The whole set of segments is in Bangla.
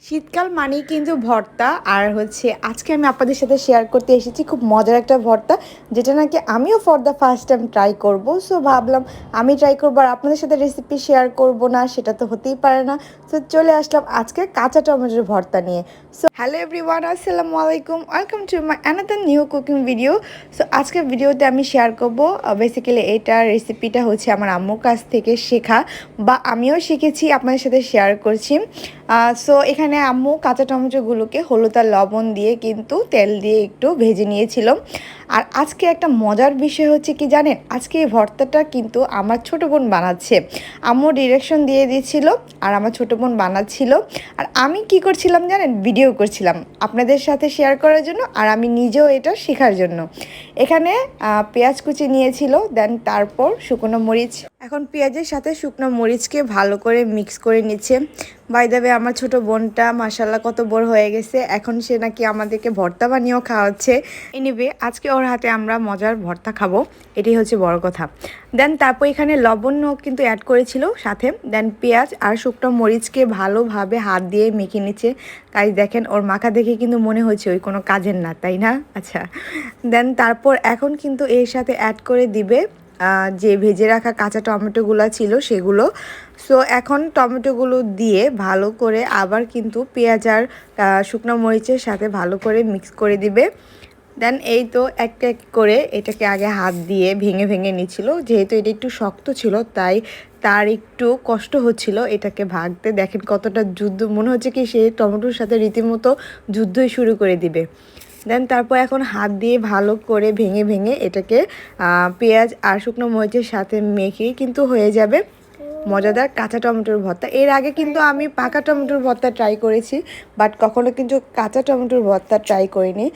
শীতকাল মানেই কিন্তু ভর্তা আর হচ্ছে আজকে আমি আপনাদের সাথে শেয়ার করতে এসেছি খুব মজার একটা ভর্তা, যেটা নাকি আমিও for the first time try করব। সো ভাবলাম আমি ট্রাই করবো আর আপনাদের সাথে রেসিপি শেয়ার করব না, সেটা তো হতেই পারে না। তো চলে আসলাম আজকে কাঁচা টমেটোর ভর্তা নিয়ে। সো হ্যালো এভরিওয়ান, আসসালামু আলাইকুম, welcome to my another new cooking video. So আজকের ভিডিওতে আমি শেয়ার করব বেসিক্যালি এটা রেসিপিটা হচ্ছে আমার আম্মুর কাছ থেকে শেখা, বা আমিও শিখেছি, আপনাদের সাথে শেয়ার করছি। সো এখানে আম্মু কাঁচা টমেটোগুলোকে হলুদ আর লবণ দিয়ে কিন্তু তেল দিয়ে একটু ভেজে নিয়েছিল। আর আজকে একটা মজার বিষয় হচ্ছে কি জানেন, আজকে এই ভর্তাটা কিন্তু আমার ছোটো বোন বানাচ্ছে। আম্মু ডিরেকশন দিয়ে দিয়েছিল আর আমার ছোটো বোন বানাচ্ছিল। আর আমি কি করছিলাম জানেন, ভিডিও করছিলাম আপনাদের সাথে শেয়ার করার জন্য, আর আমি নিজেও এটা শেখার জন্য। এখানে পেঁয়াজ কুচি নিয়েছিল, দেন তারপর শুকনো মরিচ। এখন পেঁয়াজের সাথে শুকনো মরিচকে ভালো করে মিক্স করে নিচ্ছে। বাই দ্য ওয়ে, আমার ছোট বোনটা মাশাল্লাহ কত বড় হয়ে গেছে, এখন সে নাকি আমাদেরকে ভর্তা বানিয়েও খাওয়াচ্ছে। এনিওয়ে, আজকে ওর হাতে আমরা মজার ভর্তা খাবো, এটাই হচ্ছে বড় কথা। দেন তারপর এখানে লবণও কিন্তু অ্যাড করেছিল সাথে। দেন পেঁয়াজ আর শুকনো মরিচকে ভালোভাবে হাত দিয়ে মেখে নিচ্ছে। তাই দেখেন ওর মাখা দেখে কিন্তু মনে হচ্ছে ওই কোনো কাজের না, তাই না? আচ্ছা, দেন তারপর এখন কিন্তু এর সাথে অ্যাড করে দিবে যে ভেজে রাখা কাঁচা টমেটোগুলো ছিল সেগুলো। সো এখন টমেটোগুলো দিয়ে ভালো করে আবার কিন্তু পেঁয়াজ আর শুকনো মরিচের সাথে ভালো করে মিক্স করে দিবে। দেন এই তো একটা এক করে এটাকে আগে হাত দিয়ে ভেঙে ভেঙে নিচ্ছিল, যেহেতু এটা একটু শক্ত ছিল তাই তার একটু কষ্ট হচ্ছিল এটাকে ভাগতে। দেখেন কতটা যুদ্ধ, মনে হচ্ছে কি সে টমেটোর সাথে রীতিমতো যুদ্ধই শুরু করে দিবে। দেন তারপর এখন হাত দিয়ে ভালো করে ভেঙে ভেঙে এটাকে পেঁয়াজ আর শুকনো মরিচের সাথে মেখেই কিন্তু হয়ে যাবে মজাদার কাঁচা টমেটোর ভর্তা। এর আগে কিন্তু আমি পাকা টমেটোর ভর্তা ট্রাই করেছি, বাট কখনো কিন্তু কাঁচা টমেটোর ভর্তা ট্রাই করিনি।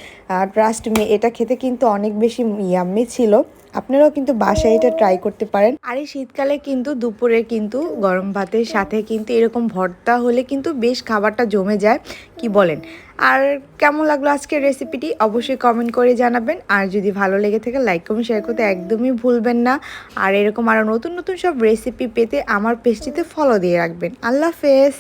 ট্রাস্ট মি, এটা খেতে কিন্তু অনেক বেশি ইয়াম্মি ছিল। আপনারাও কিন্তু বাসায় এটা ট্রাই করতে পারেন। আর এই শীতকালে কিন্তু দুপুরে কিন্তু গরম ভাতের সাথে কিন্তু এরকম ভর্তা হলে কিন্তু বেশ খাবারটা জমে যায়, কি বলেন? আর কেমন লাগলো আজকের রেসিপিটি অবশ্যই কমেন্ট করে জানাবেন। আর যদি ভালো লেগে থাকে লাইক কমেন্ট শেয়ার করতে একদমই ভুলবেন না। আর এরকম আরও নতুন নতুন সব রেসিপি পেতে আমার পেজটিতে ফলো দিয়ে রাখবেন। আল্লাহ হাফেজ।